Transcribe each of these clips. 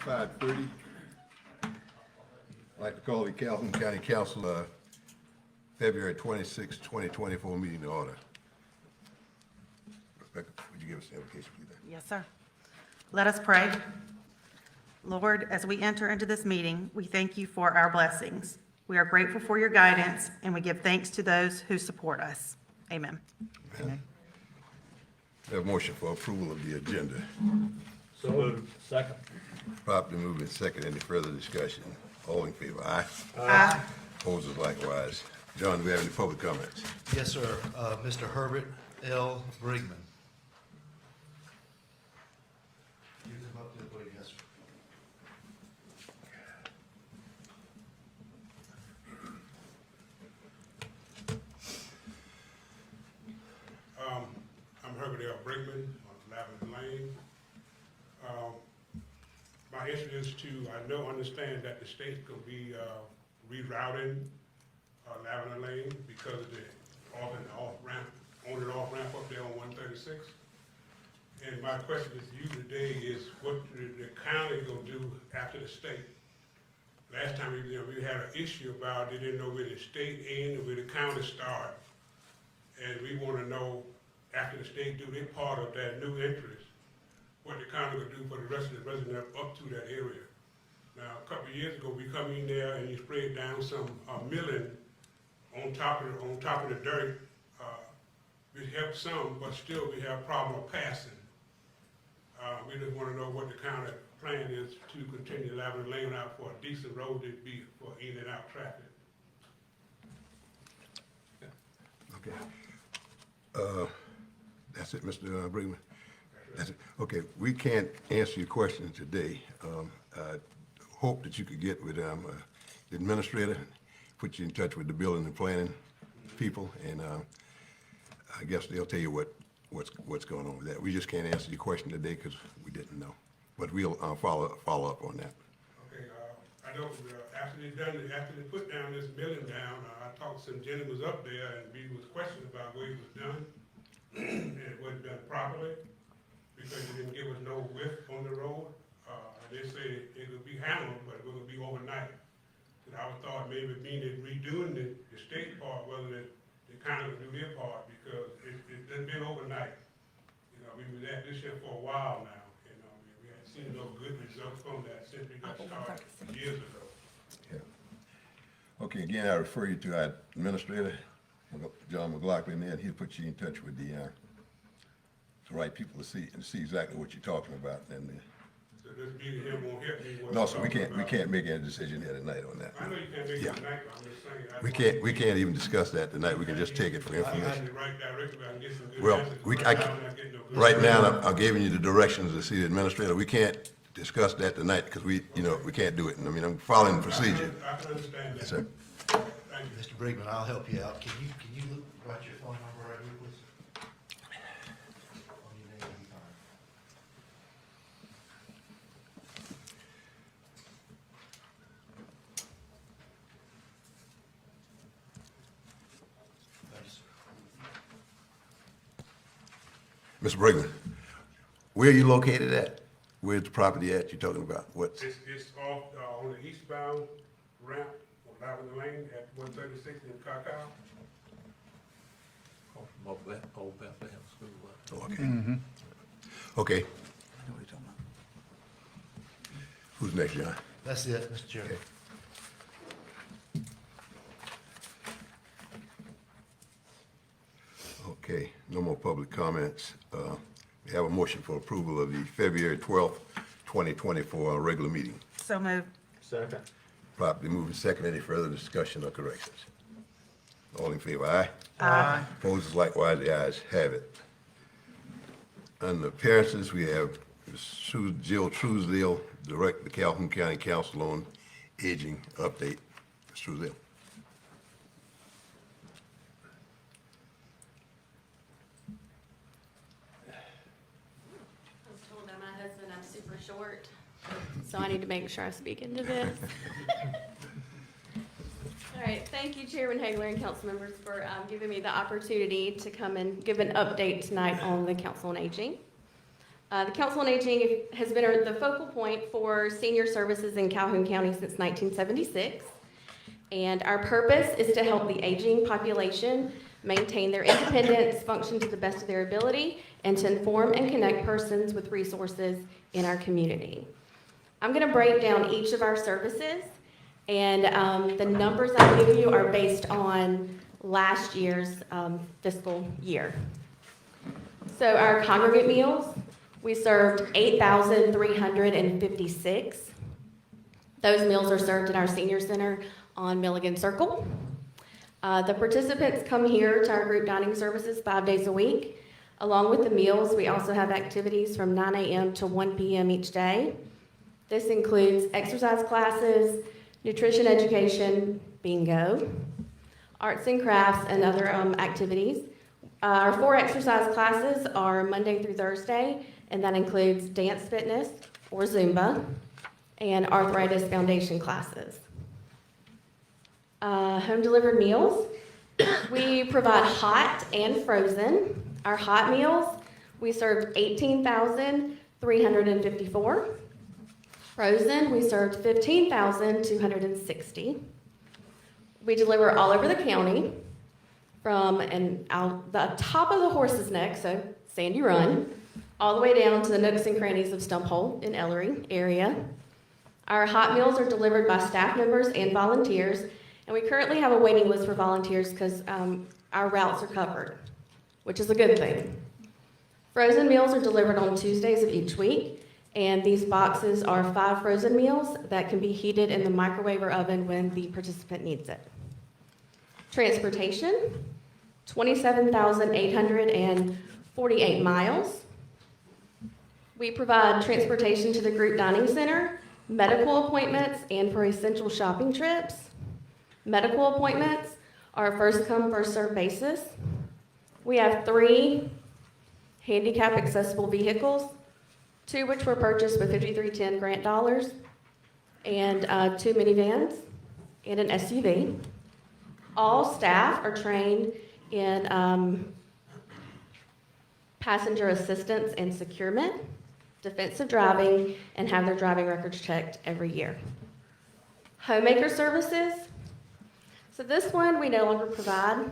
5:30. I'd like to call the Calhoun County Council February 26, 2024 meeting to order. Rebecca, would you give us the invocation, please? Yes, sir. Let us pray. Lord, as we enter into this meeting, we thank you for our blessings. We are grateful for your guidance, and we give thanks to those who support us. Amen. Amen. We have a motion for approval of the agenda. So moved. Second. Properly moved and second. Any further discussion? All in favor? Aye. Aye. Opposers likewise. John, do we have any public comments? Yes, sir. Mr. Herbert L. Brigman. You come up to the podium, yes, sir. I'm Herbert L. Brinkman on Lavender Lane. My issue is I understand that the state's gonna be rerouting Lavender Lane because of the on and off ramp up there on 136. And my question is to you today is what the county gonna do after the state? Last time we had an issue about they didn't know where the state end and where the county start. And we wanna know, after the state do their part of that new interest, what the county would do for the rest of the residents up to that area. Now, a couple of years ago, we come in there and you sprayed down some milling on top of the dirt. It helped some, but still we have a problem of passing. We just want to know what the county plan is to continue Lavender Lane out for a decent road to be for in and out traffic. Okay. That's it, Mr. Brinkman? That's it. Okay, we can't answer your question today. I hope that you could get with the administrator, put you in touch with the building and planning people, and I guess they'll tell you what's going on with that. We just can't answer your question today because we didn't know, but we'll follow up on that. Okay, I know after they put down this milling down, I talked to some gentlemen up there and we was questioning about where it was done and it wasn't done properly because they didn't give us no width on the road. They say it would be handled, but it wouldn't be overnight. And I thought maybe being redoing the state part, whether they kind of do their part because it's been overnight. You know, we was at this here for a while now. You know, we haven't seen no good results from that since we got started years ago. Yeah. Okay, again, I refer you to our administrator, John McLaughlin, and he'll put you in touch with the right people to see exactly what you're talking about. And So this meeting here won't help me. no, so we can't make any decision here tonight on that. I know you can't make it tonight, but I'm just saying. We can't even discuss that tonight. We can just take it for I information. the right direction, but I can get some good Well, answers. right now, I'm not getting no good right now, answers. I'm giving you the directions to see the administrator. We can't discuss that tonight because we can't do it. And I mean, I'm following the procedure. I can understand that. Yes, sir. Thank you. Mr. Brigman, I'll help you out. Can you write your phone number right here, please? On your name and time. Thanks, sir. Mr. Brigman, where are you located at? Where's the property at you're talking about? What's, It's off on the eastbound ramp on Lavender Lane at 136 in Cacao. Old Bethlehem School. okay. Okay. Who's next, John? That's it, Mr. Chairman. Okay, no more public comments. We have a motion for approval of the February 12th, 2024 regular meeting. So moved. Second. Properly moved and second. Any further discussion or corrections? All in favor, aye? Aye. Opposed, likewise, the ayes have it. Under appearances, we have Ms. Jill Truesdale, Director, Calhoun County Council on Aging Update. Ms. Truesdale. I was told by my husband I'm super short, so I need to make sure I speak into this. All right, thank you, Chairman Hagler and council members for giving me the opportunity to come and give an update tonight on the Council on Aging. The Council on Aging has been the focal point for senior services in Calhoun County since 1976. And our purpose is to help the aging population maintain their independence, function to the best of their ability, and to inform and connect persons with resources in our community. I'm going to break down each of our services, and the numbers I give you are based on last year's fiscal year. So our congregate meals, we served 8,356. Those meals are served at our senior center on Milligan Circle. The participants come here to our group dining services 5 days a week. Along with the meals, we also have activities from 9 a.m. to 1 p.m. each day. This includes exercise classes, nutrition education, bingo, arts and crafts, and other activities. Our 4 exercise classes are Monday through Thursday, and that includes dance fitness or Zumba and arthritis foundation classes. Home delivered meals, we provide hot and frozen. Our hot meals, we served 18,354. Frozen, we served 15,260. We deliver all over the county, from the top of the Horse's Neck, so Sandy Run, all the way down to the nooks and crannies of Stump Hole in Ellery area. Our hot meals are delivered by staff members and volunteers, and we currently have a waiting list for volunteers because our routes are covered, which is a good thing. Frozen meals are delivered on Tuesdays of each week, and these boxes are 5 frozen meals that can be heated in the microwave or oven when the participant needs it. Transportation, 27,848 miles. We provide transportation to the group dining center, medical appointments, and for essential shopping trips. Medical appointments are a first come, first served basis. We have 3 handicap accessible vehicles, 2 which were purchased with 5310 grant dollars, and 2 minivans and an SUV. All staff are trained in passenger assistance and securement, defensive driving, and have their driving records checked every year. Homemaker services. So this one we no longer provide,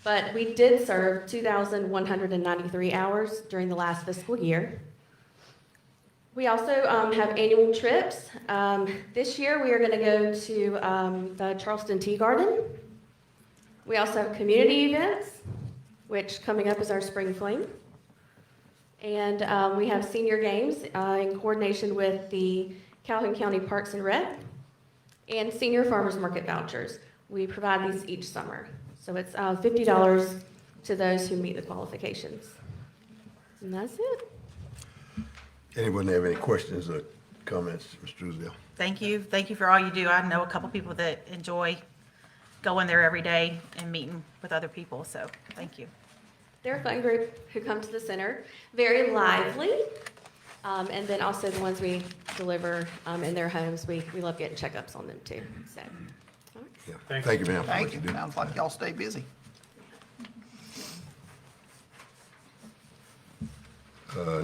but we did serve 2,193 hours during the last fiscal year. We also have annual trips. This year we are going to go to the Charleston Tea Garden. We also have community events, which coming up is our Spring Fling. And we have senior games in coordination with the Calhoun County Parks and Rec, and senior farmers market vouchers. We provide these each summer. So it's $50 to those who meet the qualifications. And that's it. Anyone have any questions or comments, Mr. Truesdale? Thank you. Thank you for all you do. I know a couple people that enjoy going there every day and meeting with other people, so thank you. They're a fun group who come to the center, very lively. And then also the ones we deliver in their homes, we love getting checkups on them too. So, all right. Yeah. Thank Thank you, ma'am. for Thank what you. do. Sounds like y'all stay busy.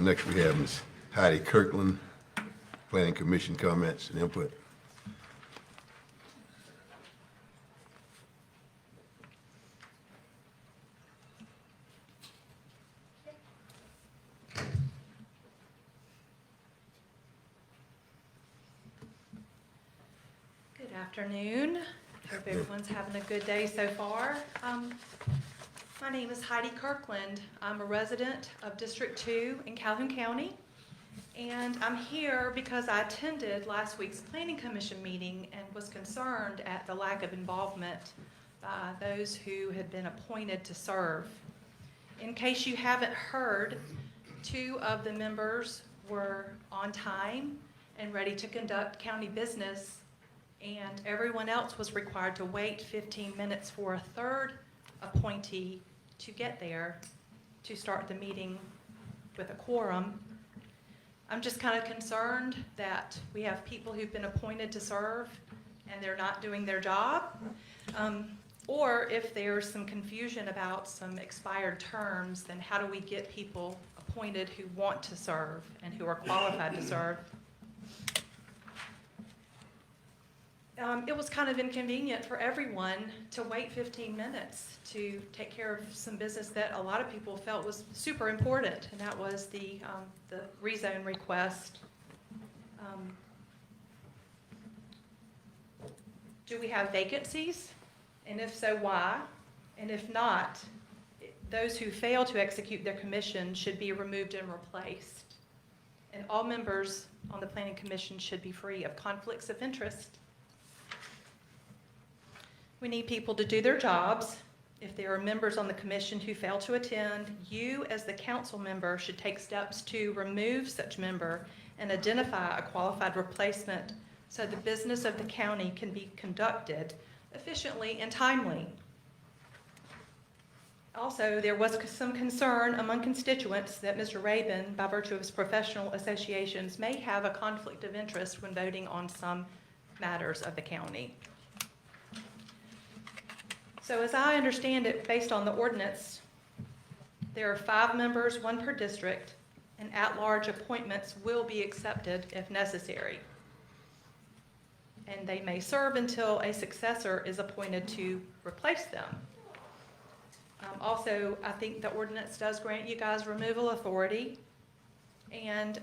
Next we have Ms. Heidi Kirkland, Planning Commission comments and input. Good afternoon. Hope everyone's having a good day so far. My name is Heidi Kirkland. I'm a resident of District 2 in Calhoun County. And I'm here because I attended last week's Planning Commission meeting and was concerned at the lack of involvement by those who had been appointed to serve. In case you haven't heard, 2 of the members were on time and ready to conduct county business, and everyone else was required to wait 15 minutes for a 3rd appointee to get there to start the meeting with a quorum. I'm just kind of concerned that we have people who've been appointed to serve and they're not doing their job. Or if there's some confusion about some expired terms, then how do we get people appointed who want to serve and who are qualified to serve. It was kind of inconvenient for everyone to wait 15 minutes to take care of some business that a lot of people felt was super important, and that was the rezone request. Do we have vacancies? And if so, why? And if not, those who fail to execute their commission should be removed and replaced. And all members on the planning commission should be free of conflicts of interest. We need people to do their jobs. If there are members on the commission who fail to attend, you as the council member should take steps to remove such member and identify a qualified replacement so the business of the county can be conducted efficiently and timely. Also, there was some concern among constituents that Mr. Rabin, by virtue of his professional associations, may have a conflict of interest when voting on some matters of the county. So as I understand it, based on the ordinance, there are 5 members, 1 per district, and at-large appointments will be accepted if necessary. And they may serve until a successor is appointed to replace them. Also, I think the ordinance does grant you guys removal authority. And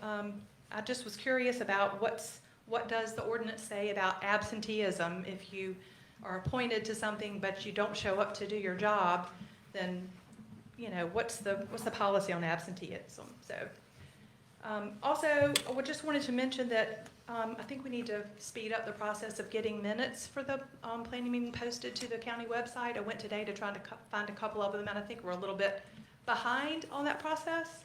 I just was curious about what does the ordinance say about absenteeism? If you are appointed to something but you don't show up to do your job, then what's the policy on absenteeism? So also, I just wanted to mention that I think we need to speed up the process of getting minutes for the planning meeting posted to the county website. I went today to try to find a couple of them, and I think we're a little bit behind on that process.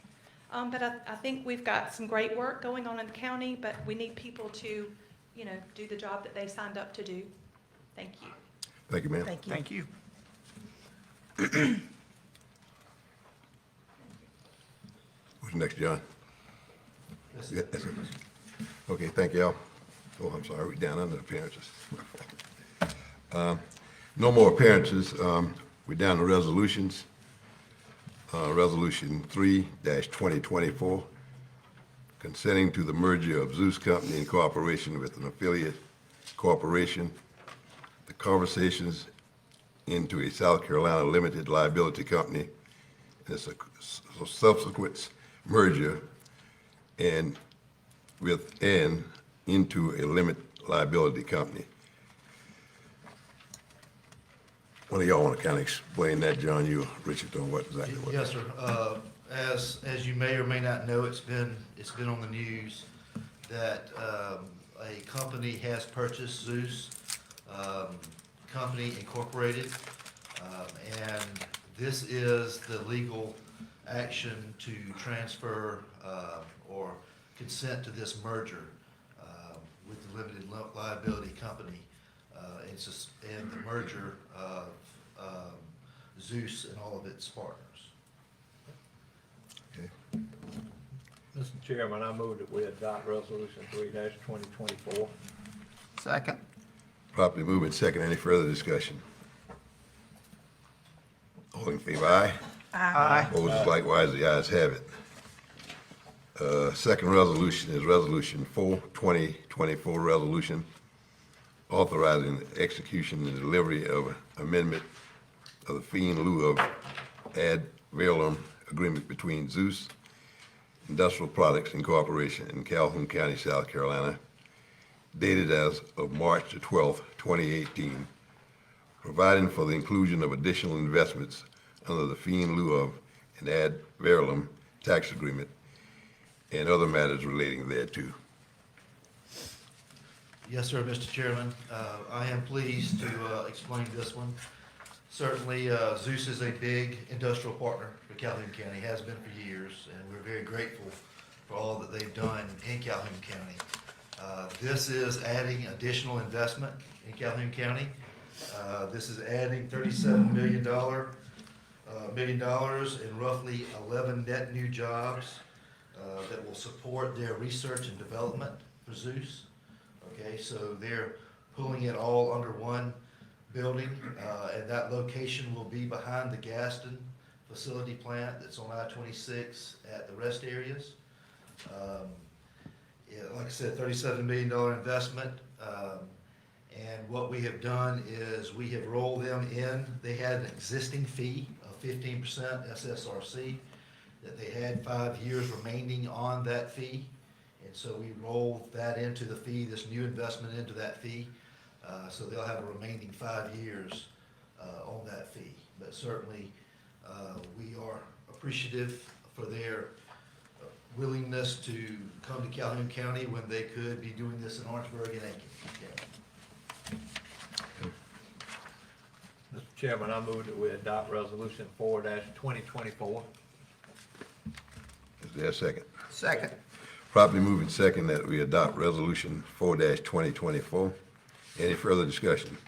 But I think we've got some great work going on in the county, but we need people to, do the job that they signed up to do. Thank you. Thank you, ma'am. Thank you. Thank you. Who's next, John? This Yeah, that's it. Okay, thank y'all. Oh, I'm sorry, we're down under appearances. No more appearances. We're down to resolutions. Resolution 3-2024, consenting to the merger of Zeus Company Incorporation with an affiliate corporation, the conversations into a South Carolina limited liability company, and it's a subsequent merger and into a limited liability company. One of y'all want to kind of explain that, John, you, Richard, on what exactly what? Yes, sir. As you may or may not know, it's been on the news that a company has purchased Zeus Company Incorporated, and this is the legal action to transfer or consent to this merger with the limited liability company. And the merger of Zeus and all of its partners. Okay. Mr. Chairman, I move that we adopt resolution 3-2024. Second. Properly moved and second. Any further discussion? All in favor, aye? Aye. Opposed, likewise, the ayes have it. Second resolution is Resolution 4-2024, resolution authorizing the execution and delivery of amendment of the fee in lieu of ad valorem agreement between Zeus Industrial Products Incorporation in Calhoun County, South Carolina, dated as of March the 12th, 2018, providing for the inclusion of additional investments under the fee in lieu of an ad valorem tax agreement and other matters relating thereto. Yes, sir, Mr. Chairman. I am pleased to explain this one. Certainly, Zeus is a big industrial partner for Calhoun County, has been for years, and we're very grateful for all that they've done in Calhoun County. This is adding additional investment in Calhoun County. This is adding $37 million and roughly 11 net new jobs that will support their research and development for Zeus. Okay, so they're pulling it all under one building, and that location will be behind the Gaston facility plant that's on I-26 at the rest areas. Yeah, like I said, $37 million investment. And what we have done is we have rolled them in. They had an existing fee of 15% SSRC that they had 5 years remaining on that fee. And so we rolled that into the fee, this new investment into that fee. So they'll have a remaining 5 years on that fee. But certainly, we are appreciative for their willingness to come to Calhoun County when they could be doing this in Orangeburg and Aiken County. Mr. Chairman, I move that we adopt resolution 4-2024. Is there a second? Second. Properly moving second that we adopt resolution 4-2024. Any further discussion?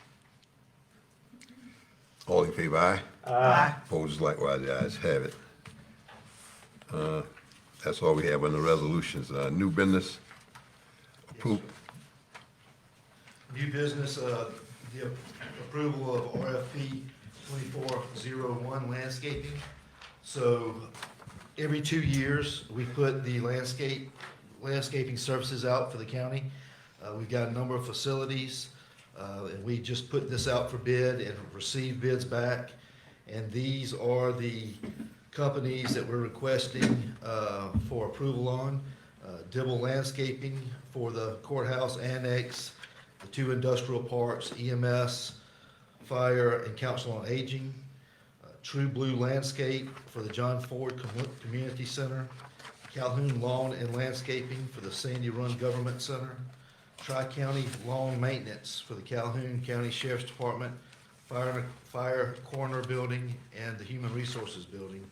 All in favor, aye? Aye. Opposed, likewise, the ayes have it. That's all we have on the resolutions. New business, approve, New business, the approval of RFP 2401 landscaping. So every 2 years, we put the landscaping services out for the county. We've got a number of facilities, and we just put this out for bid and received bids back. And these are the companies that we're requesting for approval on. Dibble Landscaping for the courthouse annex, the 2 industrial parks, EMS, Fire, and Council on Aging. True Blue Landscape for the John Ford Community Center. Calhoun Lawn and Landscaping for the Sandy Run Government Center. Tri-County Lawn Maintenance for the Calhoun County Sheriff's Department, Fire Coroner Building, and the Human Resources Building.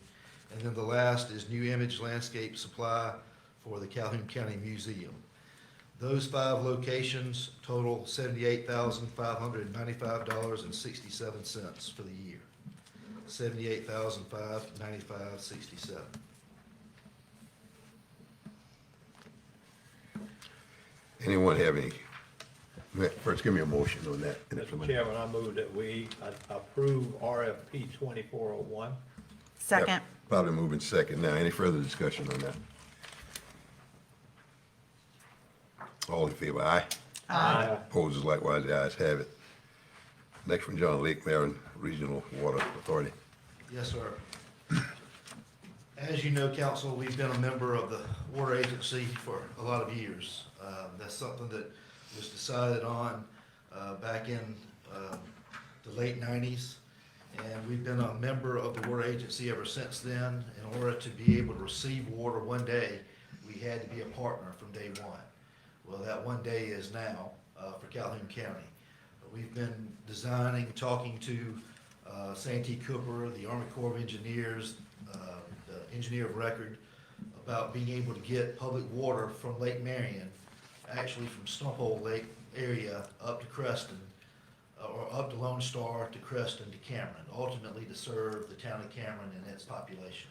And then the last is New Image Landscape Supply for the Calhoun County Museum. Those 5 locations total $78,595.67 for the year. $78,595.67. anyone have any? First, give me a motion on that. and Mr. implement. Chairman, I move that we approve RFP 2401. Second. Probably moving second. Now, any further discussion on that? All in favor, aye? Aye. Opposed, likewise, the ayes have it. Next from John Lake, Marion Regional Water Authority. Yes, sir. As you know, council, we've been a member of the water agency for a lot of years. That's something that was decided on back in the late 90s. And we've been a member of the water agency ever since then. In order to be able to receive water one day, we had to be a partner from day one. Well, that one day is now for Calhoun County. We've been designing, talking to Santee Cooper, the Army Corps of Engineers, the engineer of record, about being able to get public water from Lake Marion, actually from Stumphole Lake area up to Creston, or up to Lone Star to Creston to Cameron, ultimately to serve the town of Cameron and its population.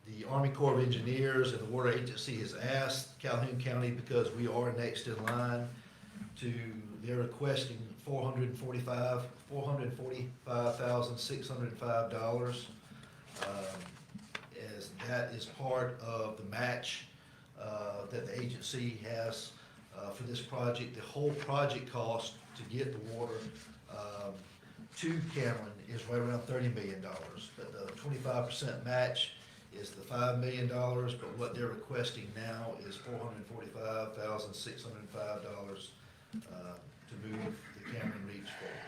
The Army Corps of Engineers and the Water Agency has asked Calhoun County, because we are next in line, they're requesting $445,605, as that is part of the match that the agency has for this project. The whole project cost to get the water to Cameron is right around $30 million, but the 25% match is the $5 million, but what they're requesting now is $445,605 to move the Cameron Reach forward.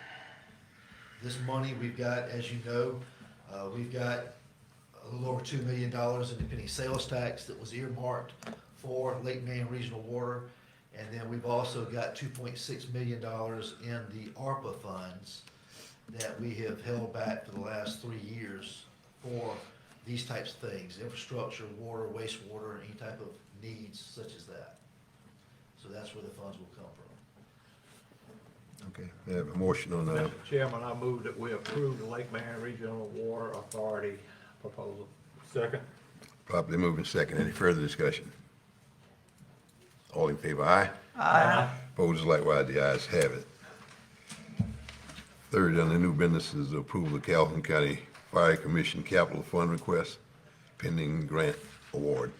This money we've got, as you know, we've got a little over $2 million in the penny sales tax that was earmarked for Lake Marion Regional Water. And then we've also got $2.6 million in the ARPA funds that we have held back for the last 3 years for these types of things: infrastructure, water, wastewater, any type of needs such as that. So that's where the funds will come from. Okay, we have a motion on that. Mr. Chairman, I move that we approve the Lake Marion Regional Water Authority proposal. Second. Properly moving second. Any further discussion? All in favor, aye? Aye. Opposed, likewise, the ayes have it. Third on the new business is the approval of Calhoun County Fire Commission Capital Fund request pending grant award.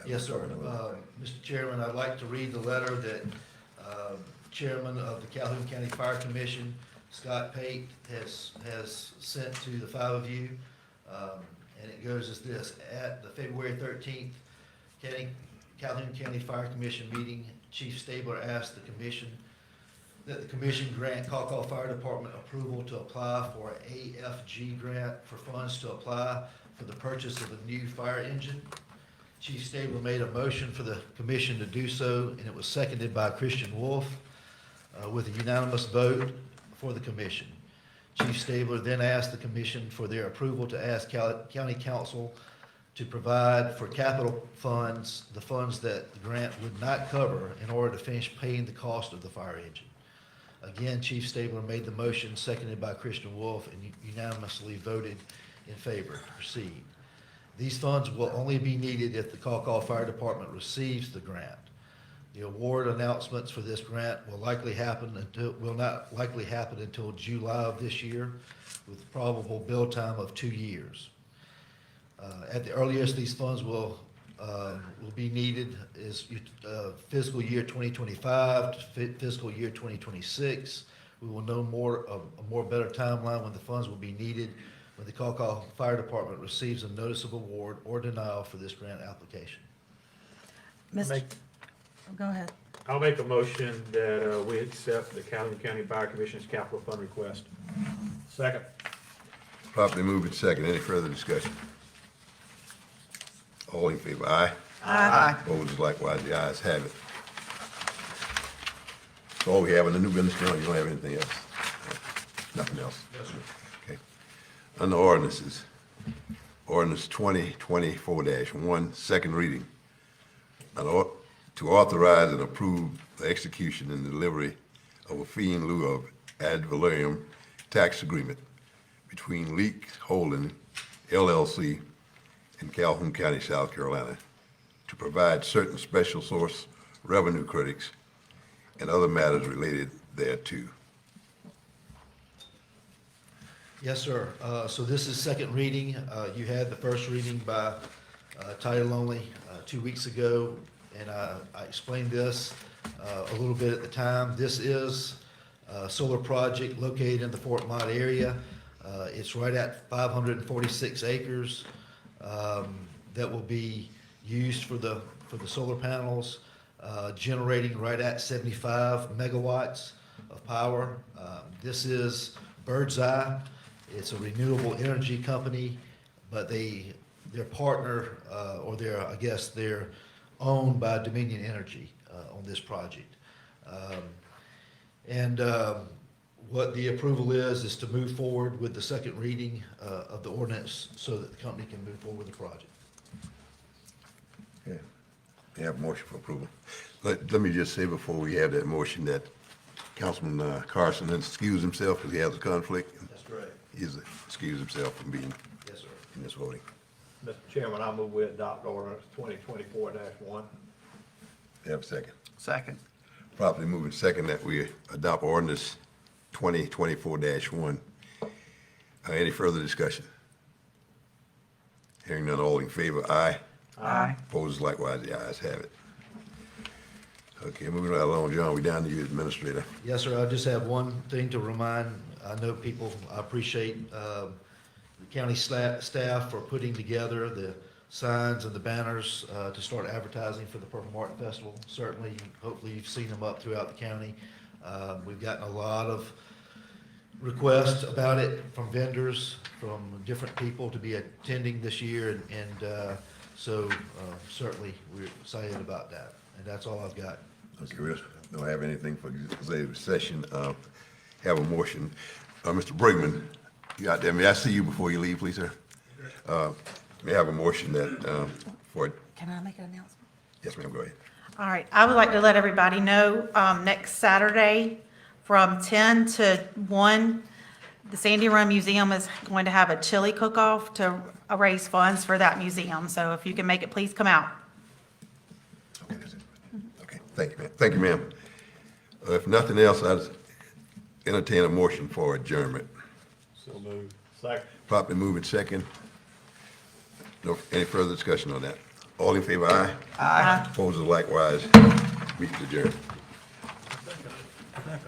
Yes, sir. Mr. Chairman, I'd like to read the letter that Chairman of the Calhoun County Fire Commission, Scott Pate, has sent to the five of you. And it goes as this: at the February 13th Calhoun County Fire Commission meeting, Chief Stabler asked the commission that the commission grant Calhoun Fire Department approval to apply for an AFG grant for funds to apply for the purchase of a new fire engine. Chief Stabler made a motion for the commission to do so, and it was seconded by Christian Wolf with a unanimous vote for the commission. Chief Stabler then asked the commission for their approval to ask county council to provide for capital funds, the funds that the grant would not cover, in order to finish paying the cost of the fire engine. Again, Chief Stabler made the motion, seconded by Christian Wolf, and unanimously voted in favor to proceed. These funds will only be needed if the Calhoun Fire Department receives the grant. The award announcements for this grant will not likely happen until July of this year, with probable build time of 2 years. At the earliest, these funds will be needed is fiscal year 2025 to fiscal year 2026. We will know a more better timeline when the funds will be needed, when the Calhoun Fire Department receives a notice of award or denial for this grant application. Go ahead. I'll make a motion that we accept the Calhoun County Fire Commission's capital fund request. Second. Properly moved and second. Any further discussion? All in favor, aye. Aye. Opposed, likewise, the ayes have it. So all we have in the new business, John, you don't have anything else? Nothing else? Yes, sir. Okay. Under ordinances, ordinance 2024-1, second reading. To authorize and approve the execution and delivery of a fee in lieu of ad valorem tax agreement between Leak Holding LLC in Calhoun County, South Carolina, to provide certain special source revenue credits and other matters related thereto. Yes, sir. So this is second reading. You had the first reading by title only 2 weeks ago, and I explained this a little bit at the time. This is a solar project located in the Fort Mott area. It's right at 546 acres that will be used for the solar panels, generating right at 75 megawatts of power. This is Bird's Eye. It's a renewable energy company, but their partner, they're owned by Dominion Energy on this project. What the approval is to move forward with the second reading of the ordinance so that the company can move forward with the project. Okay. We have a motion for approval. Let me just say before we have that motion that Councilman Carson has excused himself because he has a conflict. That's correct. He's excused himself from being Yes, sir. in this voting. Mr. Chairman, I move we adopt ordinance 2024-1. Have a second. Second. Properly moving second that we adopt ordinance 2024-1. Any further discussion? Hearing none, all in favor, aye. Aye. Opposed, likewise, the ayes have it. Okay, moving right along, John, we down to you, Administrator. Yes, sir. I just have one thing to remind. I know people, I appreciate the county staff for putting together the signs and the banners to start advertising for the Purple Martin Festival. Certainly, hopefully you've seen them up throughout the county. We've gotten a lot of requests about it from vendors, from different people to be attending this year, and so certainly we're excited about that. And that's all I've got. Okay, we don't have anything for executive session. Have a motion. Mr. Brigman, you out there, may I see you before you leave, please, sir? May I have a motion that, for, Can I make an announcement? yes, ma'am, go ahead. All right, I would like to let everybody know, next Saturday from 10 to 1, the Sandy Run Museum is going to have a chili cook-off to raise funds for that museum. So if you can make it, please come out. Okay, that's it. Okay, thank you, ma'am. Thank you, ma'am. If nothing else, I'd entertain a motion for adjournment. So moved. Second. Properly moving second. No, any further discussion on that? All in favor, aye? Aye. Opposed, likewise. Meeting adjourned. Second.